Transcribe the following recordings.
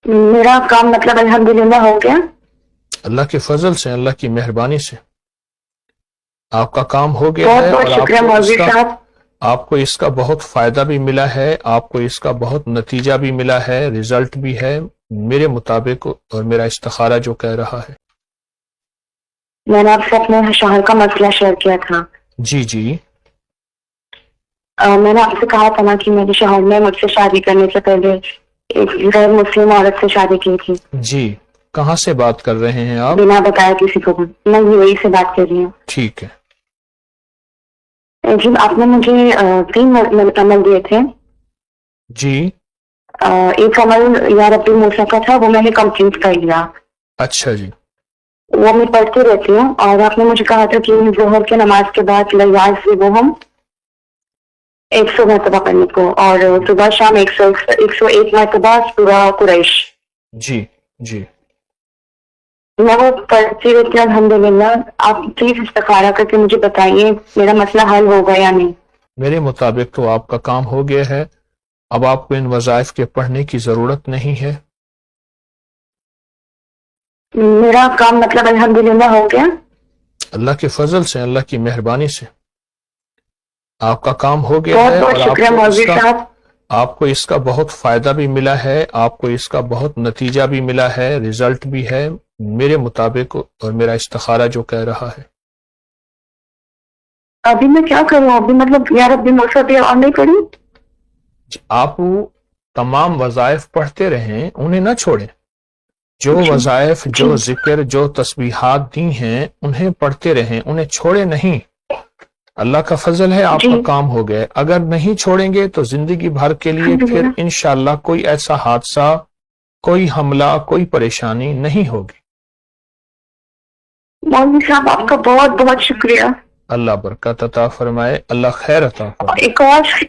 मेरा काम मतलब अल्हम्दुलिल्लाह हो गया। अल्लाह के फजल से, अल्लाह की मेहरबानी से आपका काम हो गया बहुत है बहुत और शुक्रिया मौलवी साहब। आपको इसका बहुत फायदा भी मिला है, आपको इसका बहुत नतीजा भी मिला है, रिजल्ट भी है मेरे मुताबिक, और मेरा इस्तिखारा जो कह रहा है। मैंने आपसे अपने शौहर का मसला शेयर किया था। जी जी मैंने आपसे कहा था ना कि मेरे शौहर ने मुझसे शादी करने से पहले एक गैर मुस्लिम औरत से शादी की थी, जी। कहाँ से बात कर रहे हैं आप? बिना बताए किसी को भी। मैं यूएई से बात कर रही हूँ। ठीक है। जी, आपने मुझे 3 अमल दिए थे। जी। एक अमल या रब्बी मूसा का था, वो मैंने कंप्लीट कर लिया। अच्छा जी। वो मैं पढ़ती रहती हूँ। और आपने मुझे कहा था कि जोहर के नमाज के बाद लयाज से वो हम 100 मरतबा पढ़ने को, और सुबह शाम 101 मरतबा पूरा कुरैश। जी जी मैं वो पढ़ती रहती हूँ अल्हम्दुलिल्लाह। आप प्लीज इस्तिखारा करके मुझे बताइए मेरा मसला हल होगा या नहीं। मेरे मुताबिक तो आपका काम हो गया है, अब आपको इन वज़ाइफ के पढ़ने की ज़रूरत नहीं है। मेरा काम मतलब अल्हम्दुलिल्लाह हो गया। अल्लाह के फजल से, अल्लाह की मेहरबानी से आपका काम हो गया बहुत है बहुत और शुक्रिया मौलवी साहब। आपको इसका बहुत फायदा भी मिला है, आपको इसका बहुत नतीजा भी मिला है, रिजल्ट भी है मेरे मुताबिक, और मेरा इस्तिखारा जो कह रहा है। अभी मैं क्या करूँ? अभी मतलब यार अभी मौसा भी और नहीं पढ़ी। आप तमाम वज़ाइफ पढ़ते रहें, उन्हें ना छोड़ें। जो जी वज़ाइफ, जी जो जिक्र, जो तस्बीहात दी हैं उन्हें पढ़ते रहें, उन्हें छोड़े नहीं। अल्लाह का फजल है, जी, आपका काम हो गया है। अगर नहीं छोड़ेंगे तो जिंदगी भर के लिए फिर अल्हम्दुलिल्लाह। इंशाअल्लाह कोई ऐसा हादसा, कोई हमला, कोई परेशानी नहीं होगी। मौलवी साहब आपका बहुत बहुत शुक्रिया। अल्लाह बरकत अता फरमाए, अल्लाह खैर अता और फरमाए।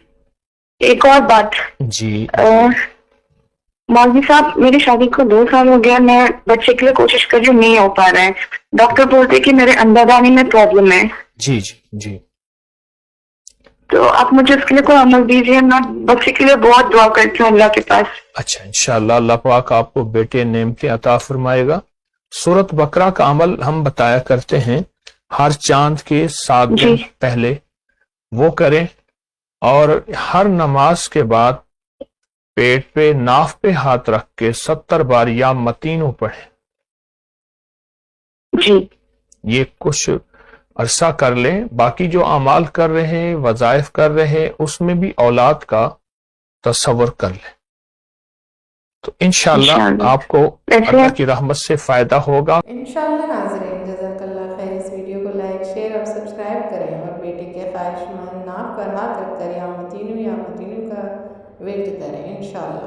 एक और बात। जी अ, जी मौलवी साहब मेरी शादी को 2 साल हो गया। मैं बच्चे के लिए कोशिश कर रही हूँ, नहीं हो पा रहा है। डॉक्टर बोलते हैं कि मेरे अंडादानी में प्रॉब्लम है। जी जी जी। तो आप मुझे उसके लिए कोई अमल दीजिए। मैं बच्चे के लिए बहुत दुआ करती हूँ अल्लाह के पास। अच्छा, इंशाअल्लाह अल्लाह पाक आपको बेटे नेमतें अता फरमाएगा। सूरत बकरा का अमल हम बताया करते हैं, हर चांद के 7 दिन जी पहले वो करें, और हर नमाज के बाद पेट पे, नाफ पे हाथ रख के 70 बार या मतीनों पढ़े। जी ये कुछ अरसा कर लें। बाकी जो अमाल कर रहे हैं, वज़ाइफ कर रहे हैं, उसमें भी औलाद का तसव्वुर कर लें, तो इंशाअल्लाह इंशाल्लाह। आपको वैसे अल्लाह की रहमत से फायदा होगा। इंशाअल्लाह नाज़रीन, जज़ाकल्लाह खैर। इस वीडियो को लाइक, शेयर और सब्सक्राइब करें, और बेटे के ख्वाहिशमंद नाफ पर हाथ रखकर या मतीनू का विर्द करें इंशाअल्लाह।